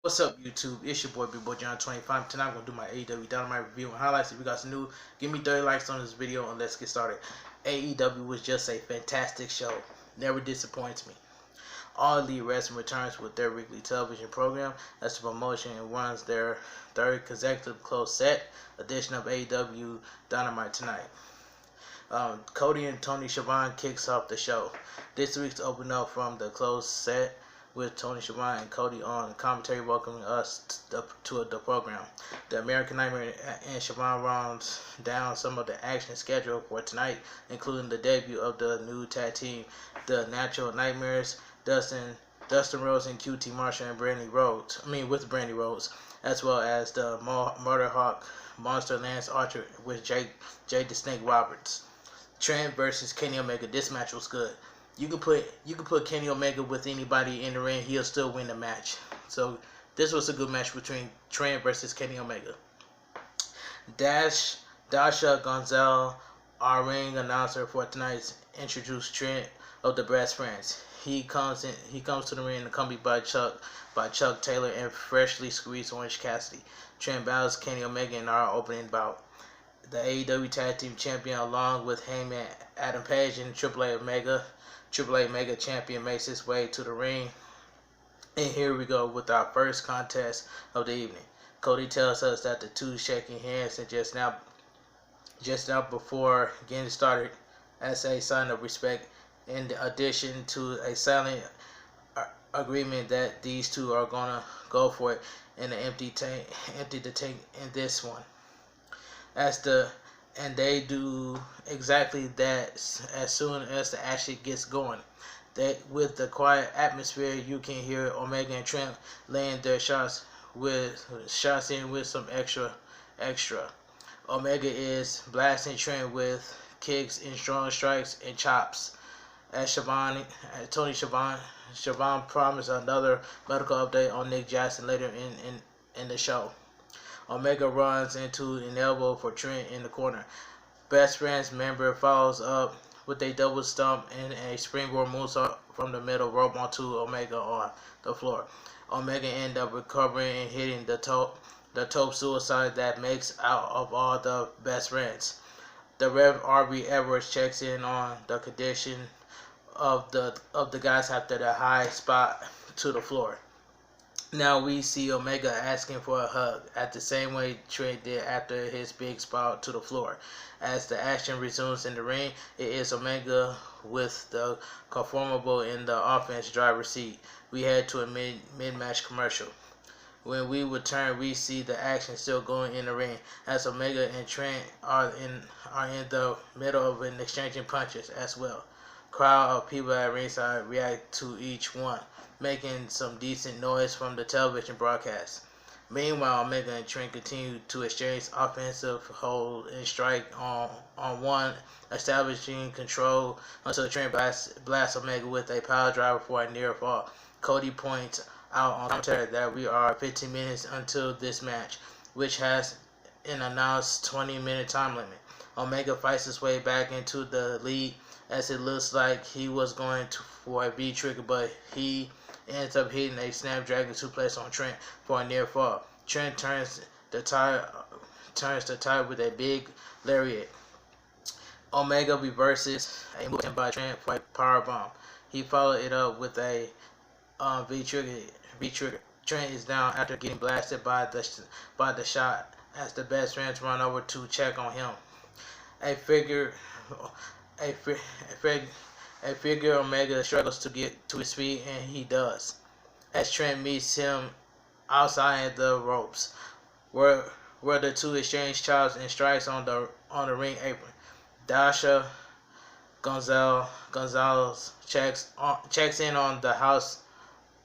What's up, YouTube? It's your boy, Big Boy John 25. Tonight I'm gonna do my AEW Dynamite review and highlights. If you guys are new, give me 30 likes on this video and let's get started. AEW was just a fantastic show. Never disappoints me. All Elite Wrestling returns with their weekly television program as the promotion and runs their third consecutive close set edition of AEW Dynamite tonight. Cody and Tony Schiavone kicks off the show. This week's open up from the closed set with Tony Schiavone and Cody on commentary welcoming us to the program. The American Nightmare and Schiavone runs down some of the action scheduled for tonight, including the debut of the new tag team, the Natural Nightmares, Dustin Rhodes and QT Marshall and with Brandy Rhodes, as well as the Murder Hawk Monster Lance Archer with Jay the Snake Roberts. Trent versus Kenny Omega. This match was good. You can put Kenny Omega with anybody in the ring, he'll still win the match. So this was a good match between Trent versus Kenny Omega. Dasha Gonzalez, our ring announcer for tonight's introduced Trent of the Best Friends. He comes to the ring accompanied by Chuck Taylor and freshly squeezed Orange Cassidy. Trent battles Kenny Omega in our opening bout. The AEW Tag Team Champion, along with Heyman, Adam Page, and AAA Mega Champion, makes his way to the ring. And here we go with our first contest of the evening. Cody tells us that the two shaking hands and just now before getting started as a sign of respect, in addition to a silent agreement that these two are gonna go for it in the empty the tank in this one. And they do exactly that as soon as the action gets going. With the quiet atmosphere, you can hear Omega and Trent laying their shots in with some extra. Omega is blasting Trent with kicks and strong strikes and chops. As Tony Schiavone promised another medical update on Nick Jackson later in the show. Omega runs into an elbow for Trent in the corner. Best Friends member follows up with a double stump and a springboard moonsault from the middle rope onto Omega on the floor. Omega ends up recovering and hitting the top suicide that makes out of all the Best Friends. The Rev R.B. Edwards checks in on the condition of the guys after the high spot to the floor. Now we see Omega asking for a hug, at the same way Trent did after his big spot to the floor. As the action resumes in the ring, it is Omega with the conformable in the offense driver's seat. We head to a mid-match commercial. When we return, we see the action still going in the ring, as Omega and Trent are in the middle of an exchanging punches as well. Crowd of people at ringside react to each one, making some decent noise from the television broadcast. Meanwhile, Omega and Trent continue to exchange offensive hold and strike on one, establishing control until Trent blasts Omega with a power driver for a near fall. Cody points out on commentary that we are 15 minutes until this match, which has an announced 20-minute time limit. Omega fights his way back into the lead as it looks like he was going for a V-trigger, but he ends up hitting a Snapdragon suplex on Trent for a near fall. Trent turns the tire with a big lariat. Omega reverses a move by Trent for a powerbomb. He followed it up with a V-trigger. Trent is down after getting blasted by the shot as the Best Friends run over to check on him. A figure Omega struggles to get to his feet, and he does, as Trent meets him outside the ropes, where the two exchange chops and strikes on the ring apron. Dasha Gonzalez checks in on the house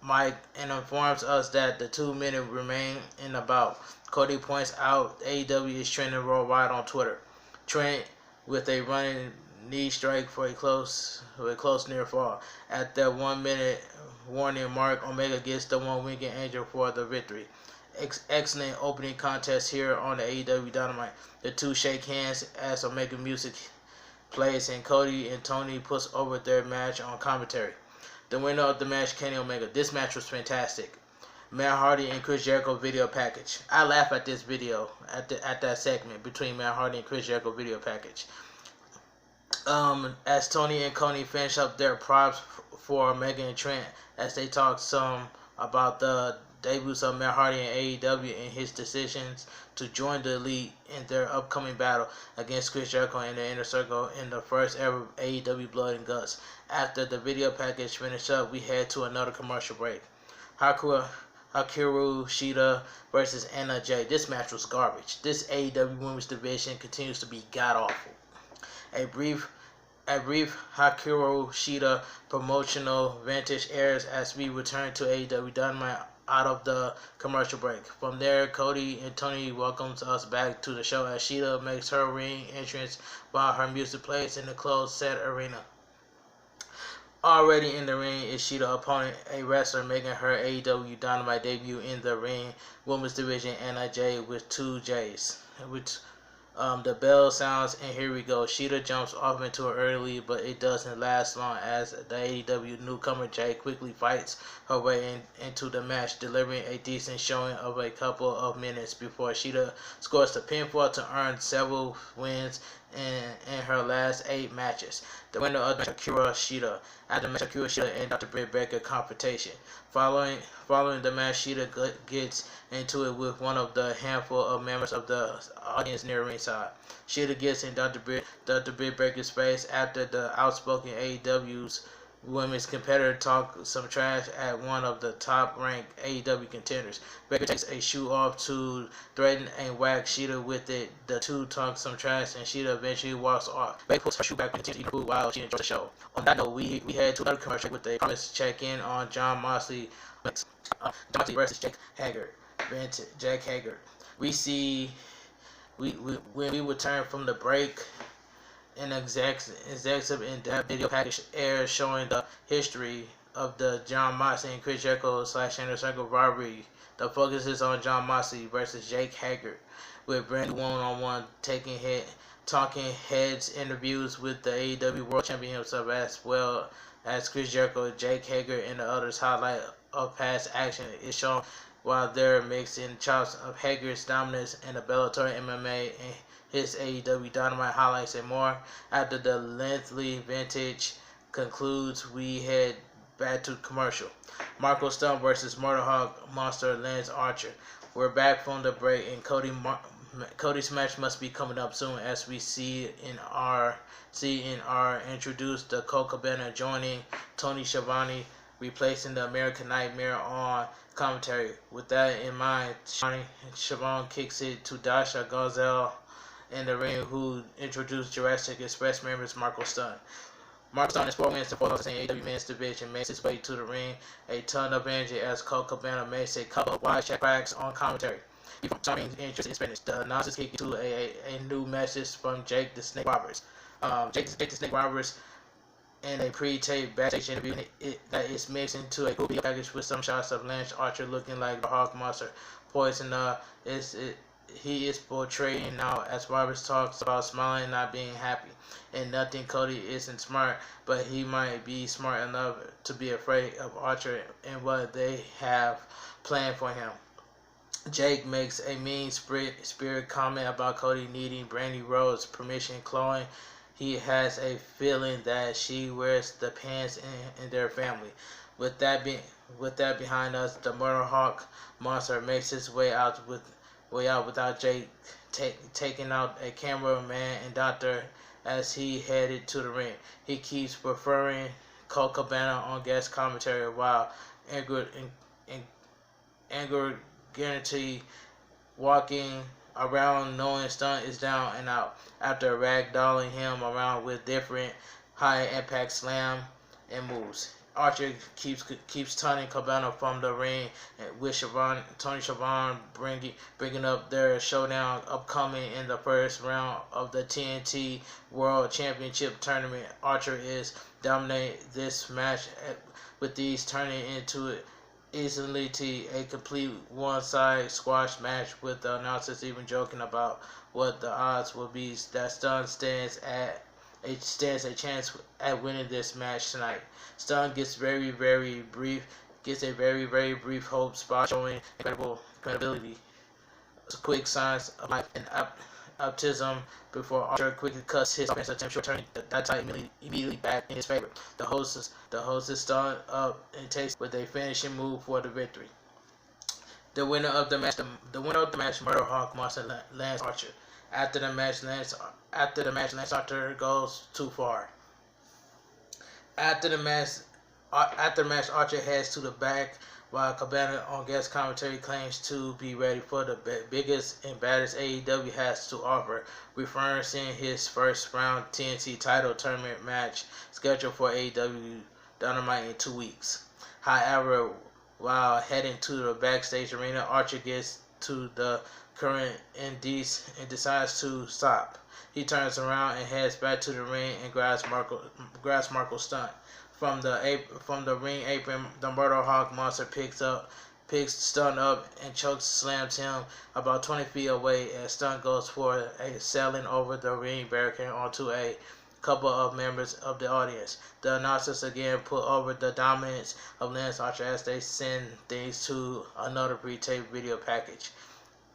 mic and informs us that the 2 minutes remain in the bout. Cody points out AEW is trending worldwide on Twitter. Trent with a running knee strike for a close near fall. At the 1 minute warning mark, Omega gets the one-winged angel for the victory. Excellent opening contest here on the AEW Dynamite. The two shake hands as Omega music plays and Cody and Tony puts over their match on commentary. The winner of the match, Kenny Omega. This match was fantastic. Matt Hardy and Chris Jericho video package. I laugh at this video, at that segment between Matt Hardy and Chris Jericho video package. As Tony and Cody finish up their props for Omega and Trent, as they talk some about the debuts of Matt Hardy in AEW and his decisions to join the Elite in their upcoming battle against Chris Jericho in the Inner Circle in the first ever AEW Blood and Guts. After the video package finished up, we head to another commercial break. Hikaru Shida versus Anna Jay. This match was garbage. This AEW Women's Division continues to be god-awful. A brief Hikaru Shida promotional vintage airs as we return to AEW Dynamite out of the commercial break. From there, Cody and Tony welcomes us back to the show as Shida makes her ring entrance while her music plays in the closed set arena. Already in the ring is Shida opponent, a wrestler making her AEW Dynamite debut in the ring Women's Division, Anna Jay with 2 J's. The bell sounds, and here we go. Shida jumps off into an early, but it doesn't last long as the AEW newcomer Jay quickly fights her way into the match, delivering a decent showing of a couple of minutes before Shida scores the pinfall to earn several wins in her last 8 matches. The winner of the match, Hikaru Shida. After the match, Hikaru Shida and Dr. Britt Baker confrontation. Following the match, Shida gets into it with one of the handful of members of the audience near ringside. Shida gets in Dr. Britt Baker's face after the outspoken AEW's women's competitor talk some trash at one of the top-ranked AEW contenders. Baker takes a shoe off to threaten and whack Shida with it. The two talk some trash, and Shida eventually walks off. Baker puts her shoe back and continues to eat food while she enjoys the show. On that note, we head to another commercial with a promise to check in on Jon Moxley versus Jake Hager. Jake Hager. When we return from the break, an executive in-depth video package airs showing the history of the Jon Moxley and Chris Jericho / Inner Circle rivalry. The focus is on Jon Moxley versus Jake Hager, with brand new one-on-one talking heads interviews with the AEW World Champion himself, as well as Chris Jericho, Jake Hager, and the others. Highlight of past action is shown while they're mixing chops of Hager's dominance in the Bellator MMA and his AEW Dynamite highlights and more. After the lengthy vintage concludes, we head back to commercial. Marco Stunt versus Murder Hawk Monster Lance Archer. We're back from the break, and Cody's match must be coming up soon, as we see in our introduced the Colt Cabana joining Tony Schiavone, replacing the American Nightmare on commentary. With that in mind, Schiavone kicks it to Dasha Gazelle in the ring, who introduced Jurassic Express members Marco Stunt. Marco Stunt is 4 wins to 4 losses in AEW Men's Division, makes his way to the ring, a ton of energy as Colt Cabana makes a couple of wide check cracks on commentary. Before turning interest in Spanish, the announcers kick to a new message from Jake the Snake Roberts. Jake the Snake Roberts in a pre-taped backstage interview that is mixed into a cool video package with some shots of Lance Archer looking like the Hawk Monster. Poison he is portraying now as Roberts talks about smiling and not being happy. And nothing Cody isn't smart, but he might be smart enough to be afraid of Archer and what they have planned for him. Jake makes a mean spirit comment about Cody needing Brandy Rhodes' permission, claiming he has a feeling that she wears the pants in their family. With that behind us, the Murder Hawk Monster makes his way out without Jake taking out a cameraman and doctor as he headed to the ring. He keeps preferring Colt Cabana on guest commentary, while Angry Guarantee walking around knowing Stunt is down and out after ragdolling him around with different high-impact slam and moves. Archer keeps turning Cabana from the ring, with Tony Schiavone bringing up their showdown upcoming in the first round of the TNT World Championship Tournament. Archer is dominating this match, with these turning into easily a complete one-side squash match, with the announcers even joking about what the odds will be that Stunt stands a chance at winning this match tonight. Stunt gets very, very brief gets a very, very brief hope spot showing incredible credibility. Quick signs of life and optimism before Archer quickly cuts his offensive attempt, turning that tie immediately back in his favor. The hostess start up and takes with a finishing move for the victory. The winner of the match, Murder Hawk Monster Lance Archer. After the match, Lance Archer goes too far. After the match, Archer heads to the back while Cabana on guest commentary claims to be ready for the biggest and baddest AEW has to offer, referencing his first round TNT title tournament match scheduled for AEW Dynamite in 2 weeks. However, while heading to the backstage arena, Archer gets to the current and decides to stop. He turns around and heads back to the ring and grabs Marco's stunt. From the ring apron, the Murder Hawk Monster picks Stunt up and chokes slams him about 20 feet away as Stunt goes for a sailing over the ring barricade onto a couple of members of the audience. The announcers again put over the dominance of Lance Archer as they send things to another pre-taped video package.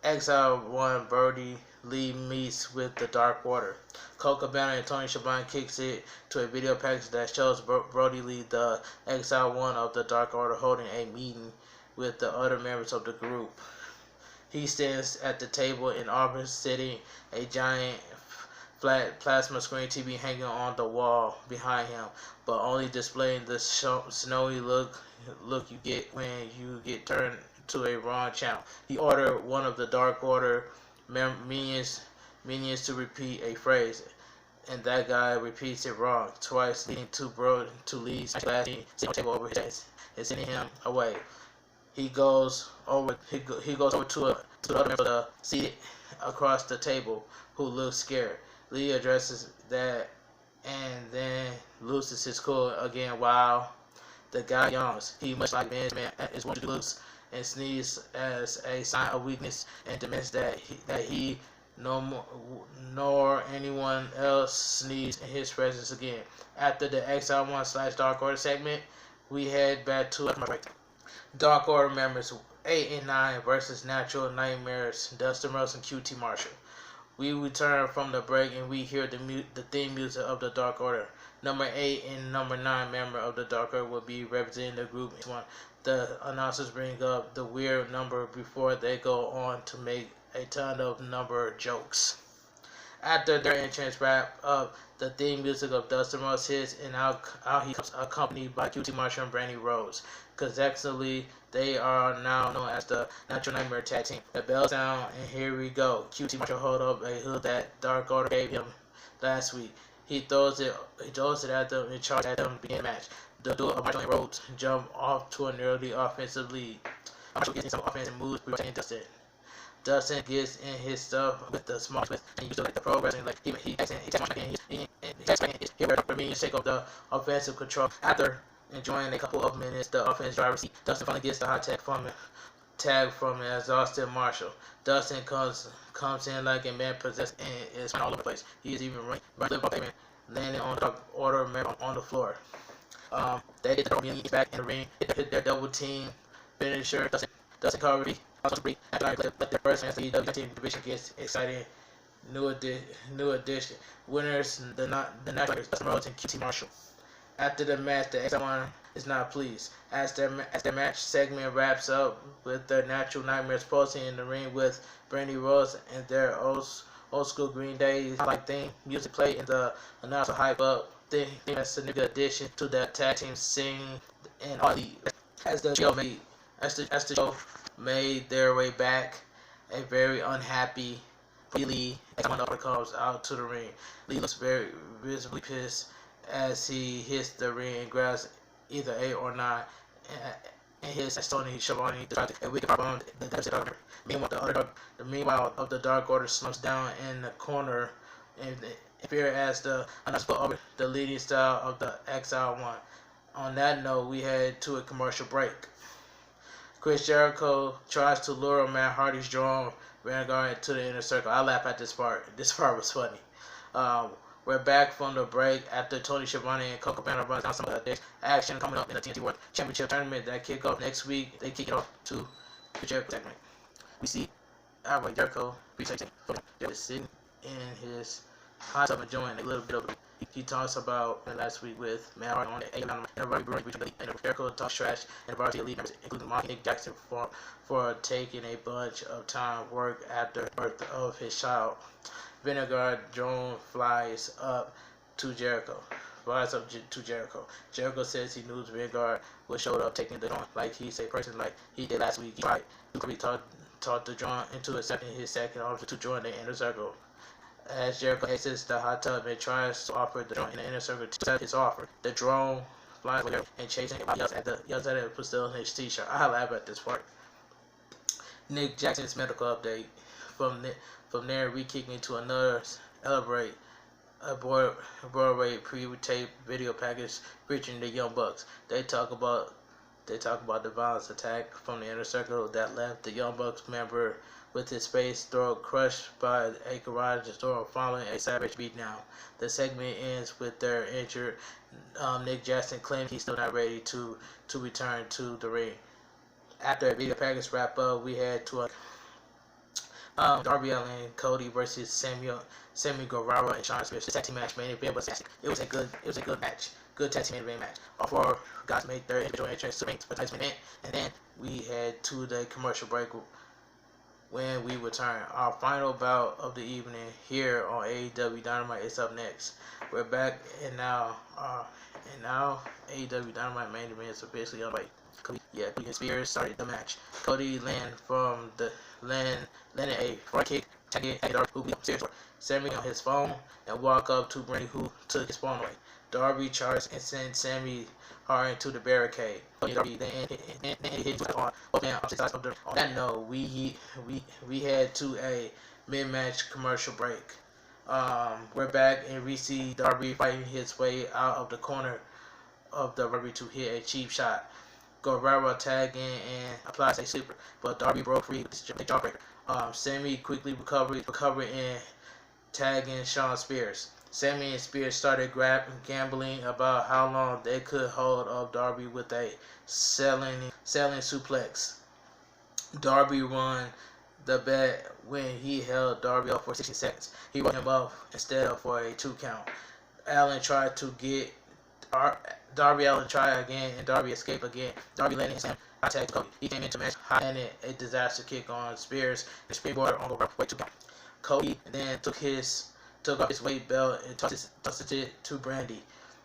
Exile 1 Brody Lee meets with the Dark Order. Colt Cabana and Tony Schiavone kicks it to a video package that shows Brody Lee, the Exile 1 of the Dark Order, holding a meeting with the other members of the group. He stands at the table in Auburn, sitting a giant flat plasma screen TV hanging on the wall behind him, but only displaying the snowy look you get when you get turned to a wrong channel. He ordered one of the Dark Order minions to repeat a phrase, and that guy repeats it wrong twice, leading to Lee's glass sitting on the table over his head and sending him away. He goes over to the other member seated across the table who looks scared. Lee addresses that and then loses his cool again while the guy yawns. He, much like Vince Man, is one who looks and sneezes as a sign of weakness and demands that he nor anyone else sneeze in his presence again. After the XR1 / Dark Order segment, we head back to a break. Dark Order members 8 and 9 versus Natural Nightmares, Dustin Rhodes and QT Marshall. We return from the break and we hear the theme music of the Dark Order. Number 8 and number 9 member of the Dark Order will be representing the group. The announcers bring up the weird number before they go on to make a ton of number jokes. After their entrance wrap up, the theme music of Dustin Rhodes hits, and out he comes accompanied by QT Marshall and Brandy Rhodes. Collectively, they are now known as the Natural Nightmare Tag Team. The bell sound, and here we go. QT Marshall hold up a hood that Dark Order gave him last week. He throws it at them and charges at them to begin the match. The duo of Marshall and Rhodes jump off to an early offensive lead. Marshall gets in some offensive moves protecting Dustin. Dustin gets in his stuff with the small twist, and you still like the pro wrestling, like he takes Marshall and he for me to take up the offensive control. After enjoying a couple of minutes, the offense driver's seat, Dustin finally gets the hot tag from an exhausted Marshall. Dustin comes in like a man possessed and is all over the place. He is even running off pavement, landing on the order member on the floor. They get the millions back in the ring, hit their double team finisher. Dustin Covery also break after I let the first match the team division gets exciting. New addition. Winners the Natural Dustin Rhodes and QT Marshall. After the match, the X1 is not pleased. As their match segment wraps up with the Natural Nightmares posting in the ring with Brandy Rhodes and their old school Green Day like theme music play, and the announcer hype up. They a significant addition to the tag team scene and all the as the show made their way back. A very unhappy Lee comes out to the ring. Lee looks very visibly pissed as he hits the ring and grabs either 8 or 9 and hits Tony Schiavone to try to a wicked bomb the deficit over. Meanwhile, the Dark Order slumps down in the corner and appear as the announcer put over the leading style of the XR1. On that note, we head to a commercial break. Chris Jericho tries to lure Matt Hardy's Jerome Vanguard to the inner circle. I laugh at this part. This part was funny. We're back from the break after Tony Schiavone and Coco Cabana runs down some of the action coming up in the TNT World Championship tournament that kick off next week. They kick it off to the Jericho segment. We see Jericho just sitting in his hot tub enjoying a little bit of it. He talks about last week with Matt Hardy on the everybody brewing between the Jericho talks trash and varsity elite members, including Nick Jackson, for taking a bunch of time work after the birth of his child. Vinegar drone flies up to Jericho. Jericho says he knew Vanguard would show up taking the drone like he's a person like he did last week. He tried to talk the drone into accepting his second offer to join the inner circle. As Jericho exits the hot tub and tries to offer the drone in the inner circle to accept his offer, the drone flies away and chasing him. Yells at it, but still in his t-shirt. I laugh at this part. Nick Jackson's medical update. From there, we kick into another Celebrate a Broadway pre-taped video package featuring the Young Bucks. They talk about the violence attack from the inner circle that left the Young Bucks member with his face throat crushed by a garage door following a savage beatdown. The segment ends with their injured Nick Jackson claiming he's still not ready to return to the ring. After a video package wrap up, we head to a Darby Allin, Cody versus Sammy Guevara and Shawn Spears. The tag team match main event was it was a good match. Good tag team main event match. All four guys made their individual entrance to the main, and then we head to the commercial break. When we return, our final bout of the evening here on AEW Dynamite is up next. We're back, and now AEW Dynamite main event is officially on. Cody and Spears started the match. Cody landed a front kick, tagging Darby, who beat Spears. Sammy on his phone and walk up to Brady, who took his phone away. Darby charged and sent Sammy hard into the barricade. Darby then hit on opposite sides of the. On that note, we head to a mid-match commercial break. We're back and we see Darby fighting his way out of the corner of the rubber to hit a cheap shot. Guerrero tagged in and applies a super, but Darby broke free with the jawbreaker. Sammy quickly recovered and tagging Shawn Spears. Sammy and Spears started gambling about how long they could hold up Darby with a selling suplex. Darby won the bet when he held Darby up for 60 seconds. He won him up instead of for a 2 count. Allin tried to get Darby Allin tried again and Darby escaped again. Darby landed his hand attack Cody. He came into match high and a disaster kick on Spears and springboard on the right 2 count. Cody then took off his weight belt and tossed it to Brandy.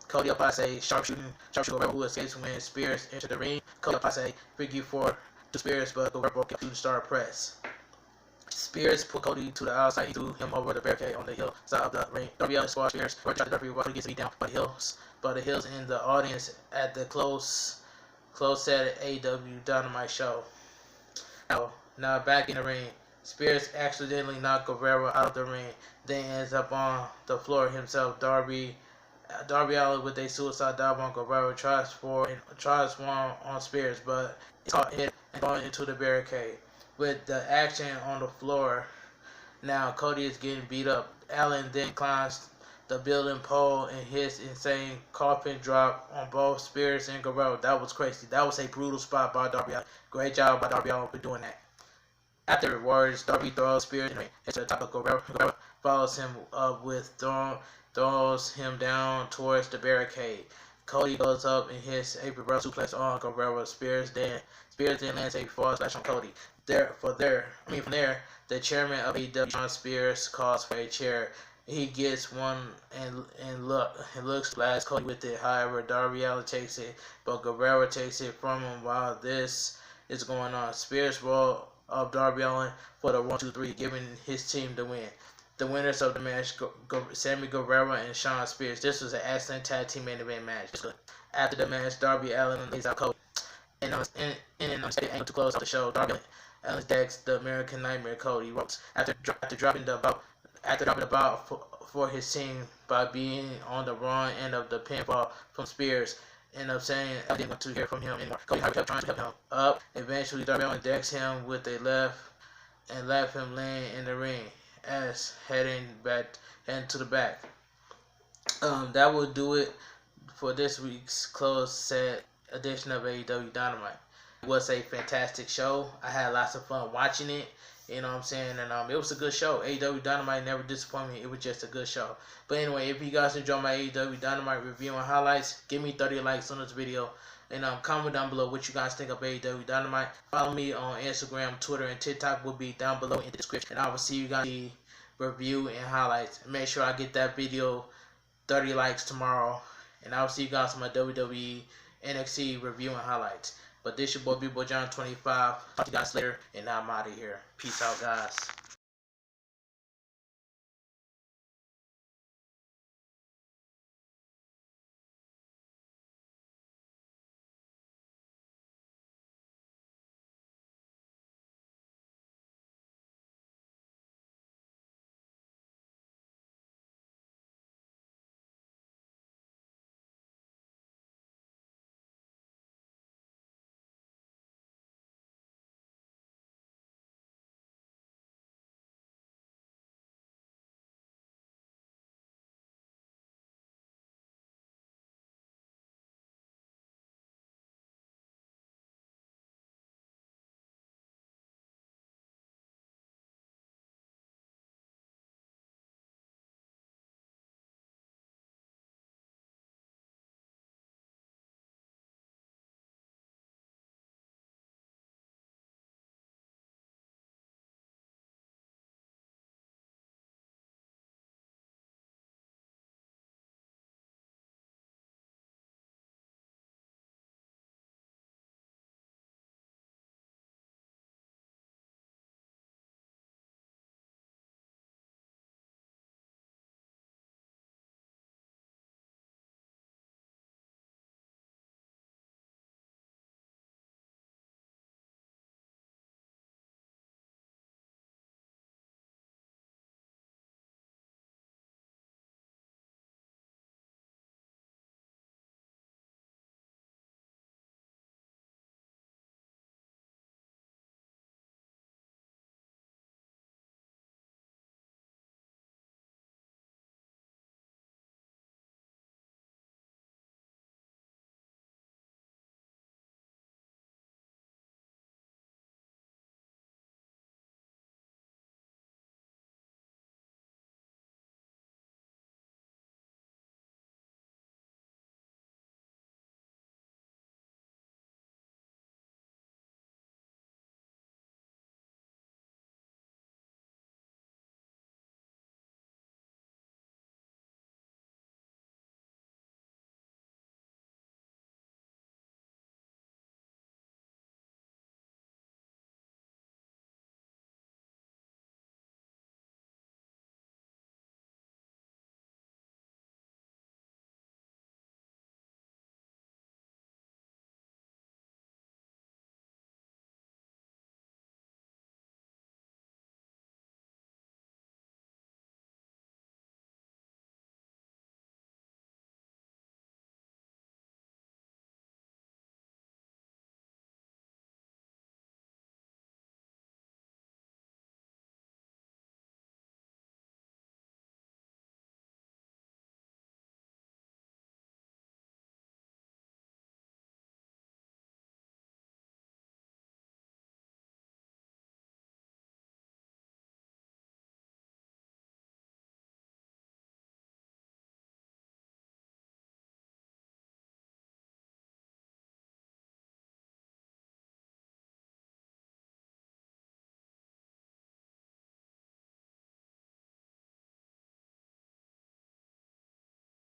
Cody applies a sharpshooter who escapes when Spears entered the ring. Cody applies a figure 4 to Spears, but Guerrero broke up to the star press. Spears put Cody to the outside. He threw him over the barricade on the hill side of the ring. Darby Allin squashed Spears. Darby Allin gets beat down by the Hills in the audience at the close set AEW Dynamite show. Now back in the ring. Spears accidentally knocked Guerrero out of the ring, then ends up on the floor himself. Darby Allin with a suicide dive on Guerrero tries one on Spears, but it's caught hit and going into the barricade. With the action on the floor, now Cody is getting beat up. Allin then climbs the building pole and hits insane coffin drop on both Spears and Guerrero. That was crazy. That was a brutal spot by Darby Allin. Great job by Darby Allin for doing that. Afterwards, Darby throws Spears into the top of Guerrero. Guerrero follows him up with throws him down towards the barricade. Cody goes up and hits a reverse suplex on Guerrero. Spears then lands a fall splash on Cody. From there, the chairman of AEW, Shawn Spears, calls for a chair. He gets one and looks last Cody with it. However, Darby Allin takes it, but Guerrero takes it from him while this is going on. Spears roll of Darby Allin for the 1-2-3, giving his team the win. The winners of the match, Sammy Guevara and Shawn Spears. This was an excellent tag team main event match. After the match, Darby Allin lays out Cody. And on an unexpected angle to close off the show, Darby Allin decks the American Nightmare Cody Rhodes. After dropping the bout for his team by being on the wrong end of the pinfall from Spears, end up saying I didn't want to hear from him anymore. Cody kept trying to help him up. Eventually, Darby Allin decks him with a left and left him laying in the ring as heading to the back. That will do it for this week's closed set edition of AEW Dynamite. It was a fantastic show. I had lots of fun watching it. You know what I'm saying? And it was a good show. AEW Dynamite never disappointed me. It was just a good show. But anyway, if you guys enjoy my AEW Dynamite review and highlights, give me 30 likes on this video. And comment down below what you guys think of AEW Dynamite. Follow me on Instagram, Twitter, and TikTok will be down below in the description. And I will see you guys in the review and highlights. Make sure I get that video 30 likes tomorrow. And I will see you guys on my WWE NXT review and highlights. But this your boy, B-Boy John 25. Talk to you guys later, and I'm out of here. Peace out, guys.